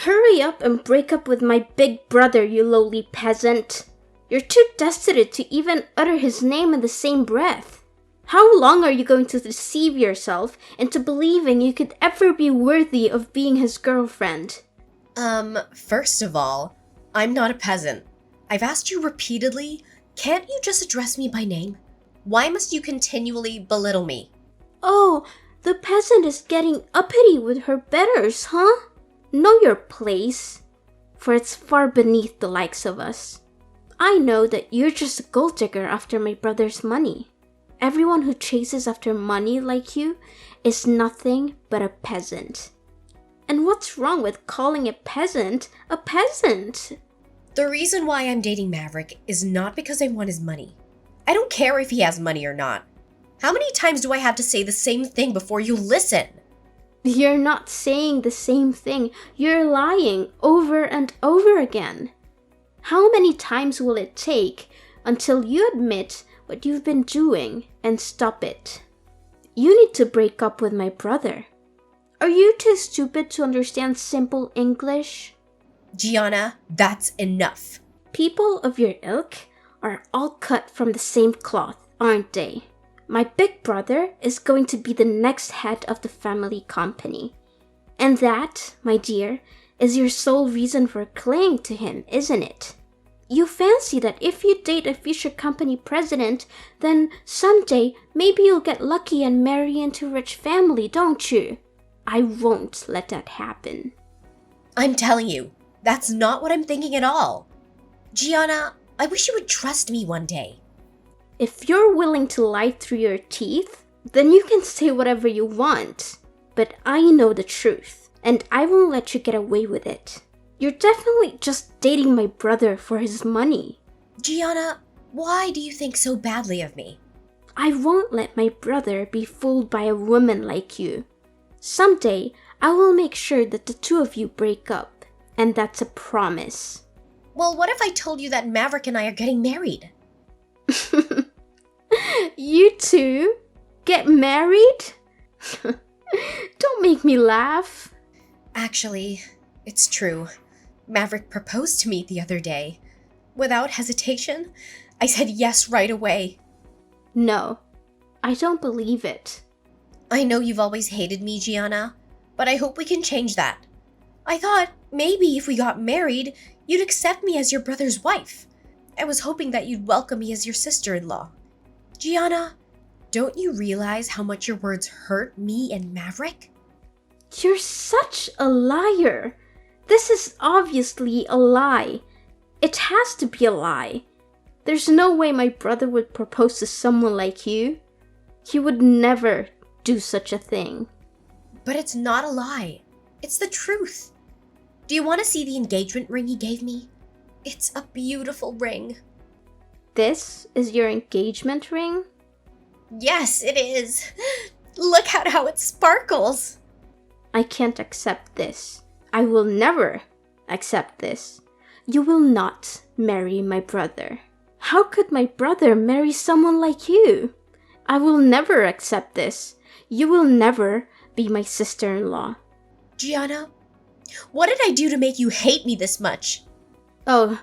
Hurry up and break up with my big brother, you lowly peasant. You're too destitute to even utter his name in the same breath. How long are you going to deceive yourself into believing you could ever be worthy of being his girlfriend? First of all, I'm not a peasant. I've asked you repeatedly, can't you just address me by name? Why must you continually belittle me? Oh, the peasant is getting uppity with her betters, huh? Know your place, for it's far beneath the likes of us. I know that you're just a gold digger after my brother's money. Everyone who chases after money like you is nothing but a peasant. And what's wrong with calling a peasant a peasant? The reason why I'm dating Maverick is not because I want his money. I don't care if he has money or not. How many times do I have to say the same thing before you listen? You're not saying the same thing. You're lying over and over again. How many times will it take until you admit what you've been doing and stop it? You need to break up with my brother. Are you too stupid to understand simple English? Gianna, that's enough. People of your ilk are all cut from the same cloth, aren't they? My big brother is going to be the next head of the family company. And that, my dear, is your sole reason for clinging to him, isn't it? You fancy that if you date a future company president, then someday maybe you'll get lucky and marry into a rich family, don't you? I won't let that happen. I'm telling you, that's not what I'm thinking at all. Gianna, I wish you would trust me one day. If you're willing to lie through your teeth, then you can say whatever you want. But I know the truth, and I won't let you get away with it. You're definitely just dating my brother for his money. Gianna, why do you think so badly of me? I won't let my brother be fooled by a woman like you. Someday, I will make sure that the two of you break up, and that's a promise. Well, what if I told you that Maverick and I are getting married? You two? Get married? Don't make me laugh. Actually, it's true. Maverick proposed to me the other day. Without hesitation, I said yes right away. No, I don't believe it. I know you've always hated me, Gianna, but I hope we can change that. I thought maybe if we got married, you'd accept me as your brother's wife. I was hoping that you'd welcome me as your sister-in-law. Gianna, don't you realize how much your words hurt me and Maverick? You're such a liar. This is obviously a lie. It has to be a lie. There's no way my brother would propose to someone like you. He would never do such a thing. But it's not a lie. It's the truth. Do you want to see the engagement ring he gave me? It's a beautiful ring. This is your engagement ring? Yes, it is. Look at how it sparkles. I can't accept this. I will never accept this. You will not marry my brother. How could my brother marry someone like you? I will never accept this. You will never be my sister-in-law. Gianna, what did I do to make you hate me this much? Oh,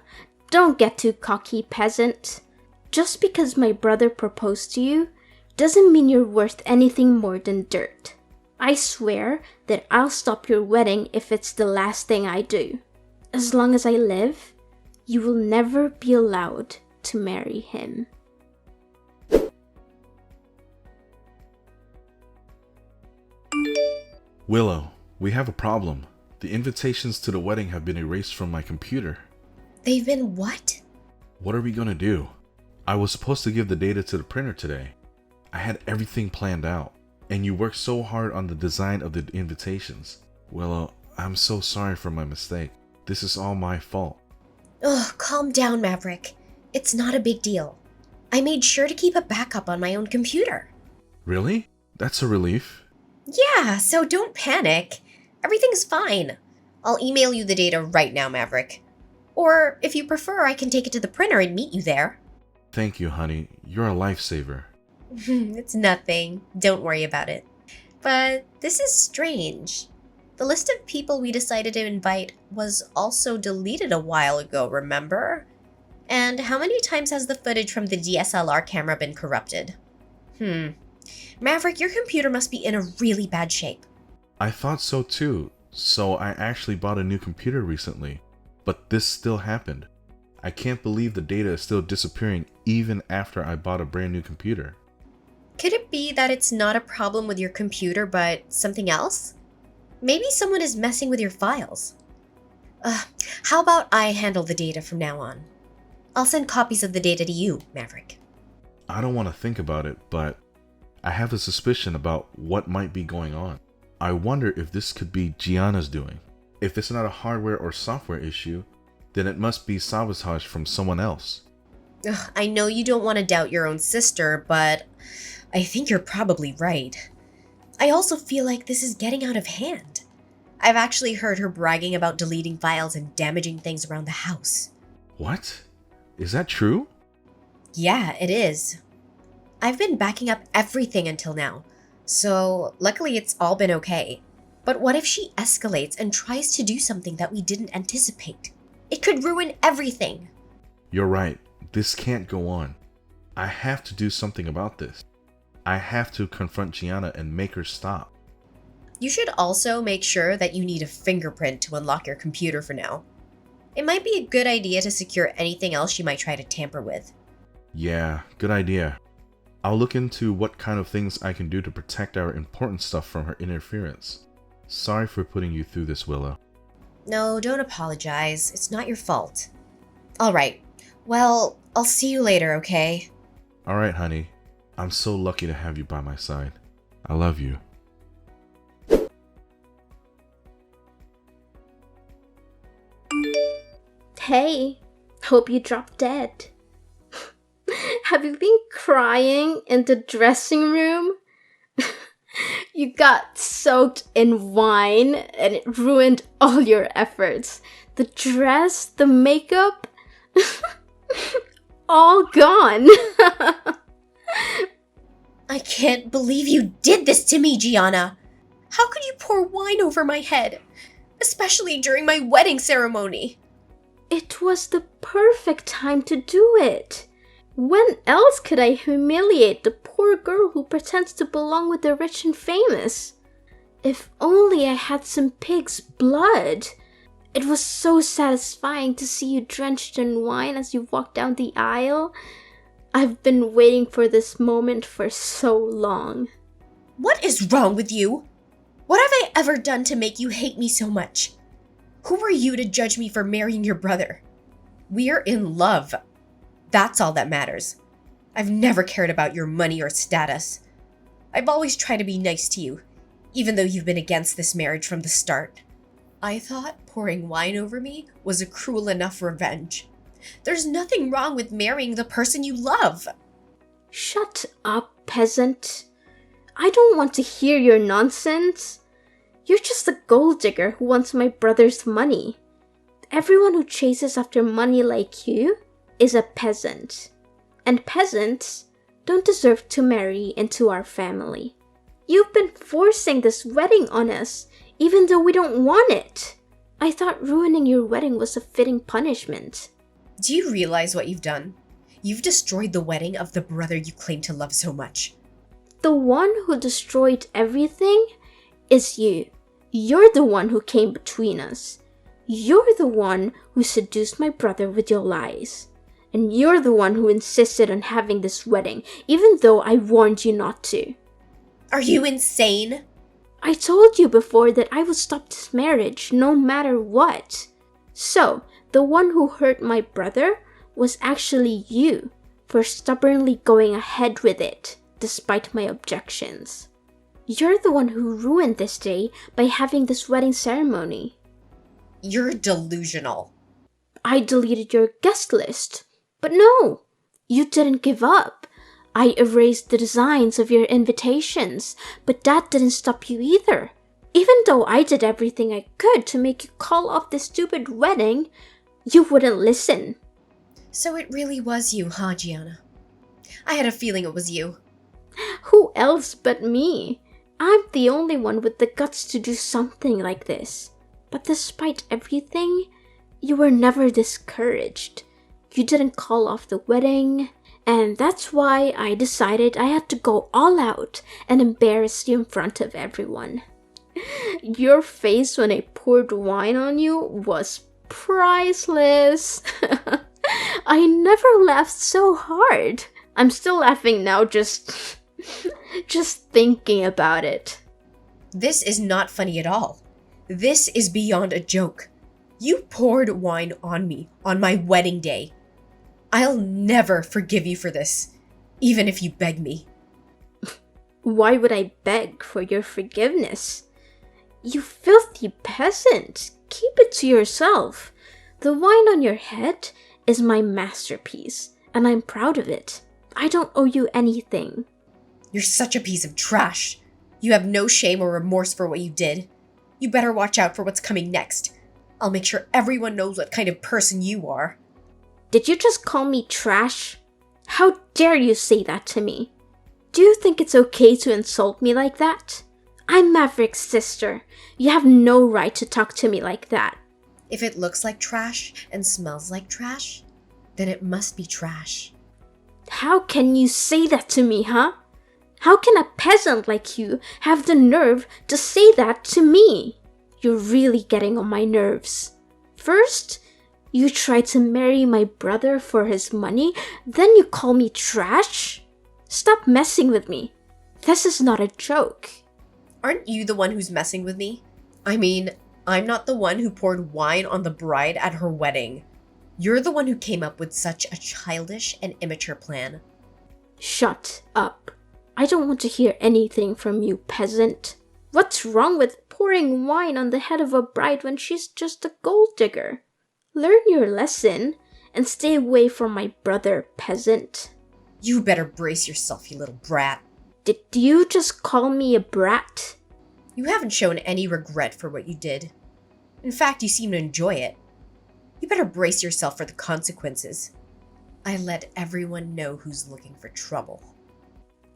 don't get too cocky, peasant. Just because my brother proposed to you doesn't mean you're worth anything more than dirt. I swear that I'll stop your wedding if it's the last thing I do. As long as I live, you will never be allowed to marry him. Willow, we have a problem. The invitations to the wedding have been erased from my computer. They've been what? What are we gonna do? I was supposed to give the data to the printer today. I had everything planned out, and you worked so hard on the design of the invitations. Willow, I'm so sorry for my mistake. This is all my fault. Ugh, calm down, Maverick. It's not a big deal. I made sure to keep a backup on my own computer. Really? That's a relief. Yeah, so don't panic. Everything's fine. I'll email you the data right now, Maverick. Or, if you prefer, I can take it to the printer and meet you there. Thank you, honey. You're a lifesaver. It's nothing. Don't worry about it. But this is strange. The list of people we decided to invite was also deleted a while ago, remember? And how many times has the footage from the DSLR camera been corrupted? Maverick, your computer must be in a really bad shape. I thought so too, so I actually bought a new computer recently. But this still happened. I can't believe the data is still disappearing even after I bought a brand new computer. Could it be that it's not a problem with your computer, but something else? Maybe someone is messing with your files. How about I handle the data from now on? I'll send copies of the data to you, Maverick. I don't want to think about it, but I have a suspicion about what might be going on. I wonder if this could be Gianna's doing. If it's not a hardware or software issue, then it must be sabotage from someone else. I know you don't want to doubt your own sister, but I think you're probably right. I also feel like this is getting out of hand. I've actually heard her bragging about deleting files and damaging things around the house. What? Is that true? Yeah, it is. I've been backing up everything until now, so luckily it's all been okay. But what if she escalates and tries to do something that we didn't anticipate? It could ruin everything. You're right. This can't go on. I have to do something about this. I have to confront Gianna and make her stop. You should also make sure that you need a fingerprint to unlock your computer for now. It might be a good idea to secure anything else she might try to tamper with. Yeah, good idea. I'll look into what kind of things I can do to protect our important stuff from her interference. Sorry for putting you through this, Willow. No, don't apologize. It's not your fault. Alright, well, I'll see you later, okay? Alright, honey. I'm so lucky to have you by my side. I love you. Hey, hope you dropped dead. Have you been crying in the dressing room? You got soaked in wine and it ruined all your efforts. The dress, the makeup, all gone. I can't believe you did this to me, Gianna. How could you pour wine over my head? Especially during my wedding ceremony. It was the perfect time to do it. When else could I humiliate the poor girl who pretends to belong with the rich and famous? If only I had some pig's blood. It was so satisfying to see you drenched in wine as you walked down the aisle. I've been waiting for this moment for so long. What is wrong with you? What have I ever done to make you hate me so much? Who are you to judge me for marrying your brother? We're in love. That's all that matters. I've never cared about your money or status. I've always tried to be nice to you, even though you've been against this marriage from the start. I thought pouring wine over me was a cruel enough revenge. There's nothing wrong with marrying the person you love. Shut up, peasant. I don't want to hear your nonsense. You're just a gold digger who wants my brother's money. Everyone who chases after money like you is a peasant. And peasants don't deserve to marry into our family. You've been forcing this wedding on us, even though we don't want it. I thought ruining your wedding was a fitting punishment. Do you realize what you've done? You've destroyed the wedding of the brother you claim to love so much. The one who destroyed everything is you. You're the one who came between us. You're the one who seduced my brother with your lies. And you're the one who insisted on having this wedding, even though I warned you not to. Are you insane? I told you before that I would stop this marriage no matter what. So, the one who hurt my brother was actually you for stubbornly going ahead with it, despite my objections. You're the one who ruined this day by having this wedding ceremony. You're delusional. I deleted your guest list. But no, you didn't give up. I erased the designs of your invitations, but that didn't stop you either. Even though I did everything I could to make you call off this stupid wedding, you wouldn't listen. So it really was you, huh, Gianna? I had a feeling it was you. Who else but me? I'm the only one with the guts to do something like this. But despite everything, you were never discouraged. You didn't call off the wedding, and that's why I decided I had to go all out and embarrass you in front of everyone. Your face when I poured wine on you was priceless. I never laughed so hard. I'm still laughing now just thinking about it. This is not funny at all. This is beyond a joke. You poured wine on me on my wedding day. I'll never forgive you for this, even if you beg me. Why would I beg for your forgiveness? You filthy peasant, keep it to yourself. The wine on your head is my masterpiece, and I'm proud of it. I don't owe you anything. You're such a piece of trash. You have no shame or remorse for what you did. You better watch out for what's coming next. I'll make sure everyone knows what kind of person you are. Did you just call me trash? How dare you say that to me? Do you think it's okay to insult me like that? I'm Maverick's sister. You have no right to talk to me like that. If it looks like trash and smells like trash, then it must be trash. How can you say that to me, huh? How can a peasant like you have the nerve to say that to me? You're really getting on my nerves. First, you try to marry my brother for his money, then you call me trash? Stop messing with me. This is not a joke. Aren't you the one who's messing with me? I mean, I'm not the one who poured wine on the bride at her wedding. You're the one who came up with such a childish and immature plan. Shut up. I don't want to hear anything from you, peasant. What's wrong with pouring wine on the head of a bride when she's just a gold digger? Learn your lesson and stay away from my brother, peasant. You better brace yourself, you little brat. Did you just call me a brat? You haven't shown any regret for what you did. In fact, you seem to enjoy it. You better brace yourself for the consequences. I let everyone know who's looking for trouble.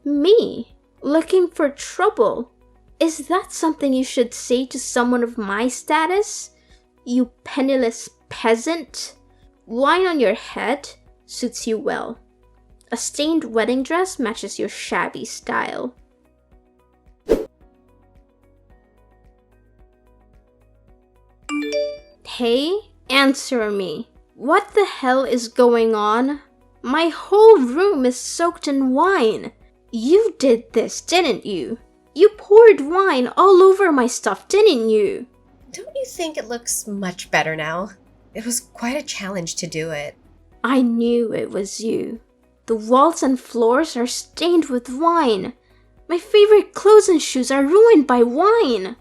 Me? Looking for trouble? Is that something you should say to someone of my status? You penniless peasant? Wine on your head suits you well. A stained wedding dress matches your shabby style. Hey, answer me. What the hell is going on? My whole room is soaked in wine. You did this, didn't you? You poured wine all over my stuff, didn't you? Don't you think it looks much better now? It was quite a challenge to do it. I knew it was you. The walls and floors are stained with wine. My favorite clothes and shoes are ruined by wine.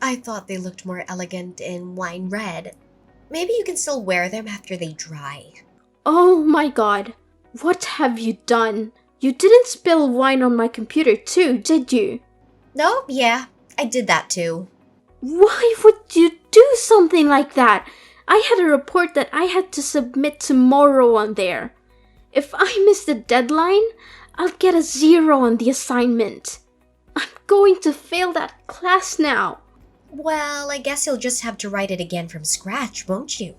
I thought they looked more elegant in wine red. Maybe you can still wear them after they dry. Oh my god. What have you done? You didn't spill wine on my computer too, did you? No, yeah, I did that too. Why would you do something like that? I had a report that I had to submit tomorrow on there. If I miss the deadline, I'll get a 0 on the assignment. I'm going to fail that class now. Well, I guess you'll just have to write it again from scratch, won't you?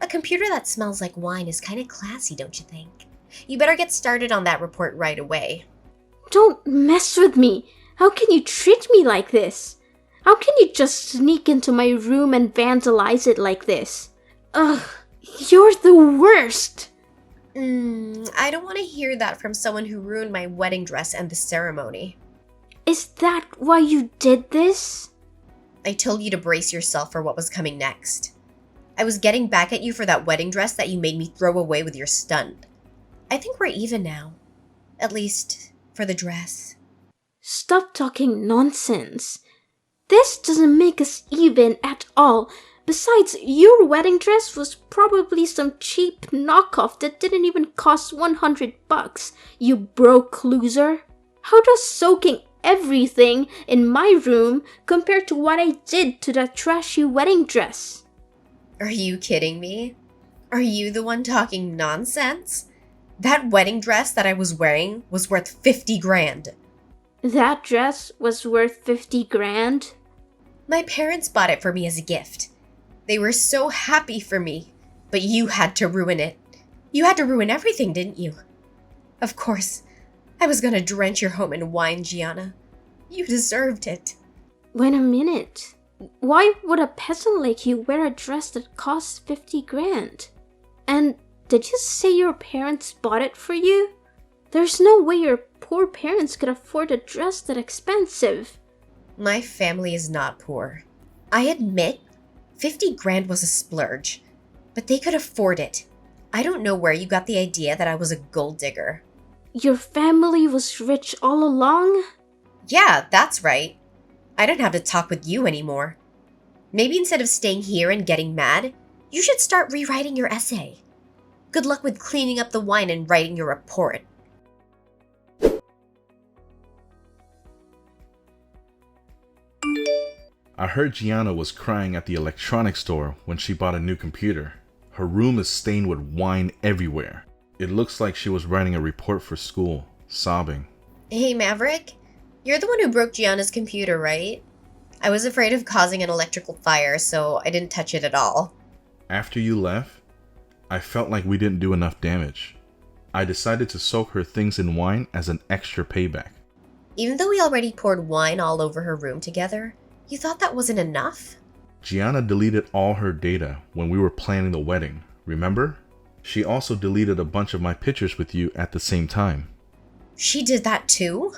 A computer that smells like wine is kind of classy, don't you think? You better get started on that report right away. Don't mess with me. How can you treat me like this? How can you just sneak into my room and vandalize it like this? Ugh, you're the worst. I don't want to hear that from someone who ruined my wedding dress and the ceremony. Is that why you did this? I told you to brace yourself for what was coming next. I was getting back at you for that wedding dress that you made me throw away with your stunt. I think we're even now. At least, for the dress. Stop talking nonsense. This doesn't make us even at all. Besides, your wedding dress was probably some cheap knockoff that didn't even cost $100, you broke loser. How does soaking everything in my room compare to what I did to that trashy wedding dress? Are you kidding me? Are you the one talking nonsense? That wedding dress that I was wearing was worth 50 grand. That dress was worth 50 grand? My parents bought it for me as a gift. They were so happy for me, but you had to ruin it. You had to ruin everything, didn't you? Of course, I was gonna drench your home in wine, Gianna. You deserved it. Wait a minute. Why would a peasant like you wear a dress that costs 50 grand? And did you say your parents bought it for you? There's no way your poor parents could afford a dress that expensive. My family is not poor. I admit, 50 grand was a splurge, but they could afford it. I don't know where you got the idea that I was a gold digger. Your family was rich all along? Yeah, that's right. I don't have to talk with you anymore. Maybe instead of staying here and getting mad, you should start rewriting your essay. Good luck with cleaning up the wine and writing your report. I heard Gianna was crying at the electronics store when she bought a new computer. Her room is stained with wine everywhere. It looks like she was writing a report for school, sobbing. Hey Maverick, you're the one who broke Gianna's computer, right? I was afraid of causing an electrical fire, so I didn't touch it at all. After you left, I felt like we didn't do enough damage. I decided to soak her things in wine as an extra payback. Even though we already poured wine all over her room together, you thought that wasn't enough? Gianna deleted all her data when we were planning the wedding, remember? She also deleted a bunch of my pictures with you at the same time. She did that too?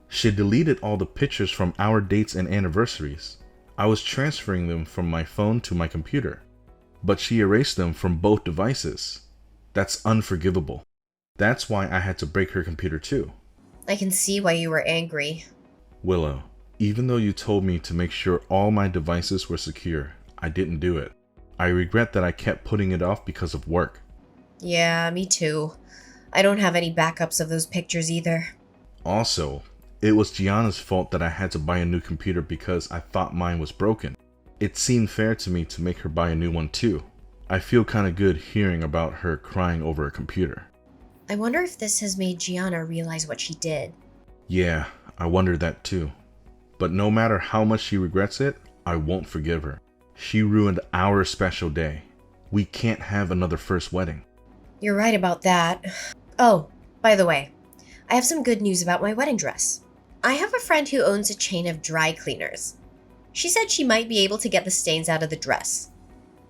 She deleted all the pictures from our dates and anniversaries. I was transferring them from my phone to my computer, but she erased them from both devices. That's unforgivable. That's why I had to break her computer too. I can see why you were angry. Willow, even though you told me to make sure all my devices were secure, I didn't do it. I regret that I kept putting it off because of work. Yeah, me too. I don't have any backups of those pictures either. Also, it was Gianna's fault that I had to buy a new computer because I thought mine was broken. It seemed fair to me to make her buy a new one too. I feel kinda good hearing about her crying over a computer. I wonder if this has made Gianna realize what she did. Yeah, I wonder that too. But no matter how much she regrets it, I won't forgive her. She ruined our special day. We can't have another first wedding. You're right about that. Oh, by the way, I have some good news about my wedding dress. I have a friend who owns a chain of dry cleaners. She said she might be able to get the stains out of the dress.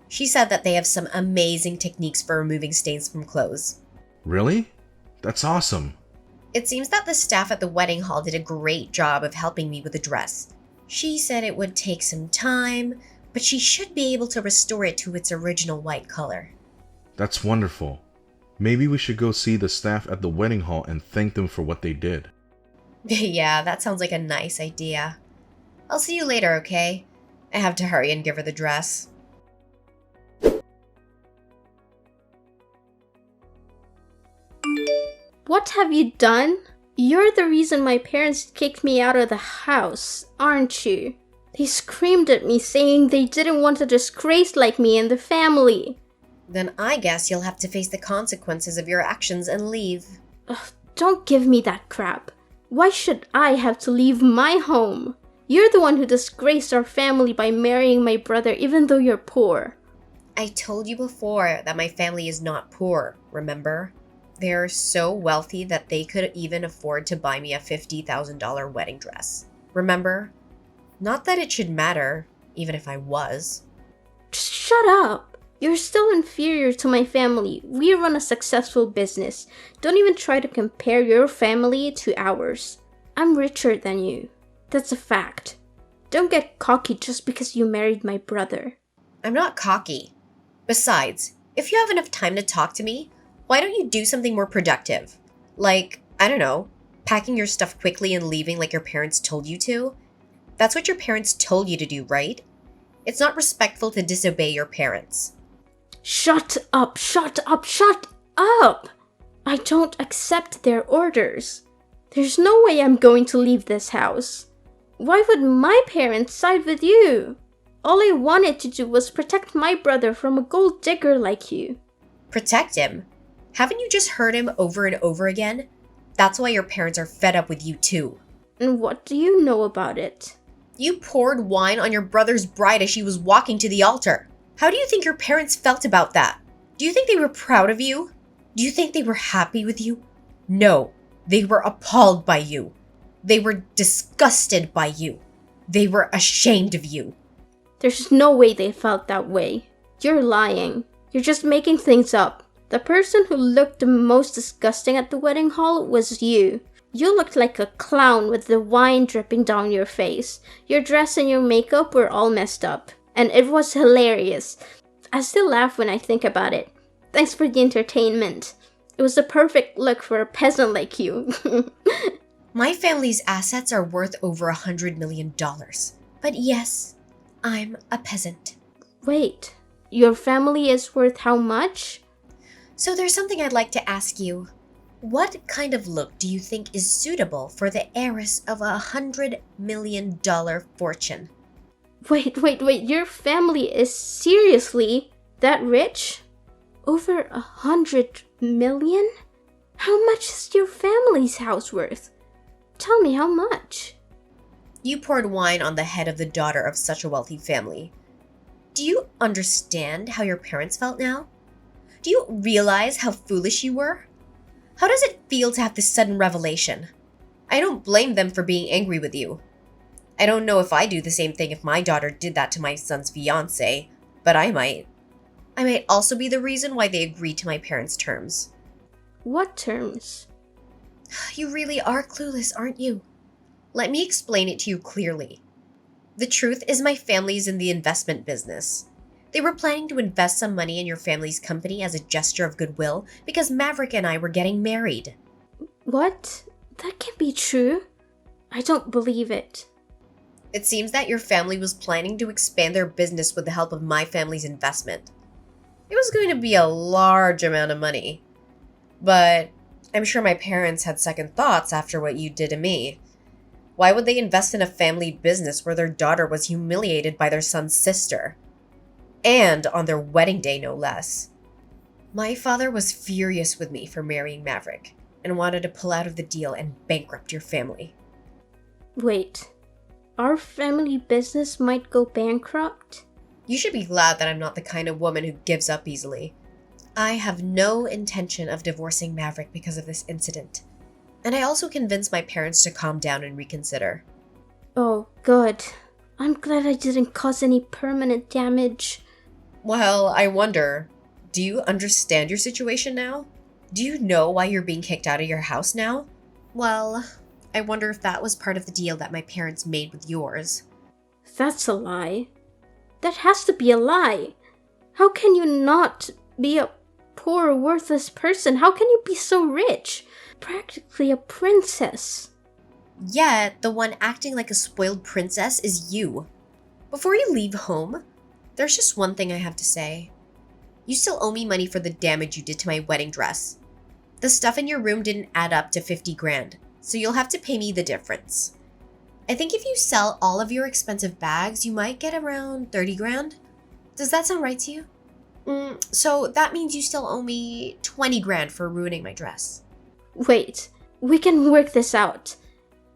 She said that they have some amazing techniques for removing stains from clothes. Really? That's awesome. It seems that the staff at the wedding hall did a great job of helping me with the dress. She said it would take some time, but she should be able to restore it to its original white color. That's wonderful. Maybe we should go see the staff at the wedding hall and thank them for what they did. Yeah, that sounds like a nice idea. I'll see you later, okay? I have to hurry and give her the dress. What have you done? You're the reason my parents kicked me out of the house, aren't you? They screamed at me saying they didn't want a disgrace like me in the family. Then I guess you'll have to face the consequences of your actions and leave. Ugh, don't give me that crap. Why should I have to leave my home? You're the one who disgraced our family by marrying my brother even though you're poor. I told you before that my family is not poor, remember? They're so wealthy that they could even afford to buy me a $50,000 wedding dress. Remember? Not that it should matter, even if I was. Just shut up. You're still inferior to my family. We run a successful business. Don't even try to compare your family to ours. I'm richer than you. That's a fact. Don't get cocky just because you married my brother. I'm not cocky. Besides, if you have enough time to talk to me, why don't you do something more productive? Like, I don't know, packing your stuff quickly and leaving like your parents told you to? That's what your parents told you to do, right? It's not respectful to disobey your parents. Shut up, shut up, shut up! I don't accept their orders. There's no way I'm going to leave this house. Why would my parents side with you? All I wanted to do was protect my brother from a gold digger like you. Protect him? Haven't you just heard him over and over again? That's why your parents are fed up with you too. And what do you know about it? You poured wine on your brother's bride as she was walking to the altar. How do you think your parents felt about that? Do you think they were proud of you? Do you think they were happy with you? No, they were appalled by you. They were disgusted by you. They were ashamed of you. There's no way they felt that way. You're lying. You're just making things up. The person who looked the most disgusting at the wedding hall was you. You looked like a clown with the wine dripping down your face. Your dress and your makeup were all messed up. And it was hilarious. I still laugh when I think about it. Thanks for the entertainment. It was the perfect look for a peasant like you. My family's assets are worth over $100 million. But yes, I'm a peasant. Wait, your family is worth how much? So there's something I'd like to ask you. What kind of look do you think is suitable for the heiress of $100 million fortune? Wait, your family is seriously that rich? Over 100 million? How much is your family's house worth? Tell me how much. You poured wine on the head of the daughter of such a wealthy family. Do you understand how your parents felt now? Do you realize how foolish you were? How does it feel to have this sudden revelation? I don't blame them for being angry with you. I don't know if I'd do the same thing if my daughter did that to my son's fiancé, but I might. I might also be the reason why they agreed to my parents' terms. What terms? You really are clueless, aren't you? Let me explain it to you clearly. The truth is my family's in the investment business. They were planning to invest some money in your family's company as a gesture of goodwill because Maverick and I were getting married. What? That can't be true. I don't believe it. It seems that your family was planning to expand their business with the help of my family's investment. It was going to be a large amount of money. But I'm sure my parents had second thoughts after what you did to me. Why would they invest in a family business where their daughter was humiliated by their son's sister? And on their wedding day, no less. My father was furious with me for marrying Maverick and wanted to pull out of the deal and bankrupt your family. Wait, our family business might go bankrupt? You should be glad that I'm not the kind of woman who gives up easily. I have no intention of divorcing Maverick because of this incident. And I also convinced my parents to calm down and reconsider. Oh, good. I'm glad I didn't cause any permanent damage. Well, I wonder, do you understand your situation now? Do you know why you're being kicked out of your house now? Well, I wonder if that was part of the deal that my parents made with yours. That's a lie. That has to be a lie. How can you not be a poor, worthless person? How can you be so rich? Practically a princess. Yet, the one acting like a spoiled princess is you. Before you leave home, there's just one thing I have to say. You still owe me money for the damage you did to my wedding dress. The stuff in your room didn't add up to 50 grand, so you'll have to pay me the difference. I think if you sell all of your expensive bags, you might get around 30 grand. Does that sound right to you? So that means you still owe me 20 grand for ruining my dress. Wait, we can work this out.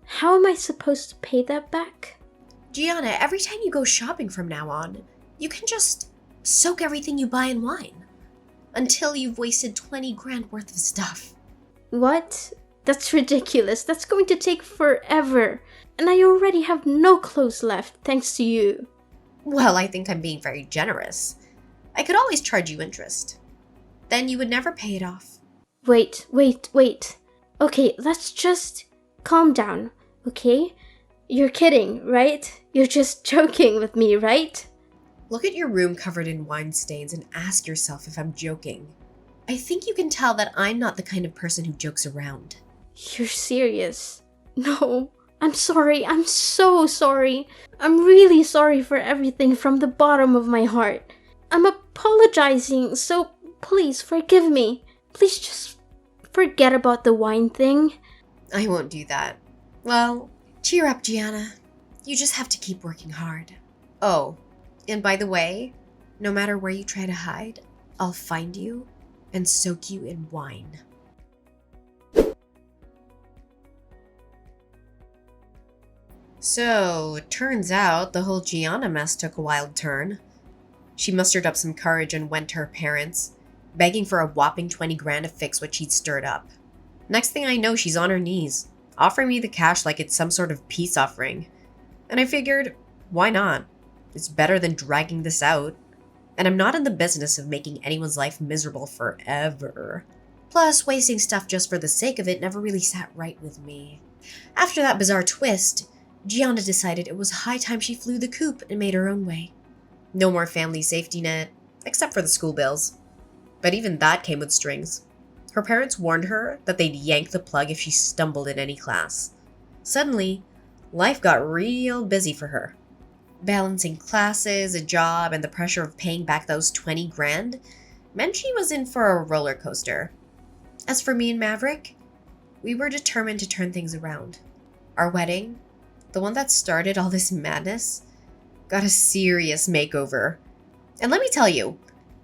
How am I supposed to pay that back? Gianna, every time you go shopping from now on, you can just soak everything you buy in wine. Until you've wasted 20 grand worth of stuff. What? That's ridiculous. That's going to take forever. And I already have no clothes left, thanks to you. Well, I think I'm being very generous. I could always charge you interest. Then you would never pay it off. Wait. Okay, let's just calm down, okay? You're kidding, right? You're just joking with me, right? Look at your room covered in wine stains and ask yourself if I'm joking. I think you can tell that I'm not the kind of person who jokes around. You're serious? No, I'm sorry. I'm so sorry. I'm really sorry for everything from the bottom of my heart. I'm apologizing, so please forgive me. Please just forget about the wine thing. I won't do that. Well, cheer up, Gianna. You just have to keep working hard. Oh, and by the way, no matter where you try to hide, I'll find you and soak you in wine. So, it turns out the whole Gianna mess took a wild turn. She mustered up some courage and went to her parents, begging for a whopping 20 grand to fix what she'd stirred up. Next thing I know, she's on her knees, offering me the cash like it's some sort of peace offering. And I figured, why not? It's better than dragging this out. And I'm not in the business of making anyone's life miserable forever. Plus, wasting stuff just for the sake of it never really sat right with me. After that bizarre twist, Gianna decided it was high time she flew the coop and made her own way. No more family safety net, except for the school bills. But even that came with strings. Her parents warned her that they'd yank the plug if she stumbled in any class. Suddenly, life got real busy for her. Balancing classes, a job, and the pressure of paying back those 20 grand meant she was in for a roller coaster. As for me and Maverick, we were determined to turn things around. Our wedding, the one that started all this madness, got a serious makeover. And let me tell you,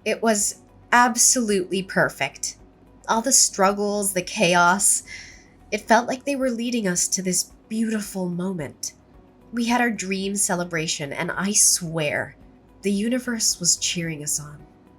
it was absolutely perfect. All the struggles, the chaos, it felt like they were leading us to this beautiful moment. We had our dream celebration, and I swear, the universe was cheering us on.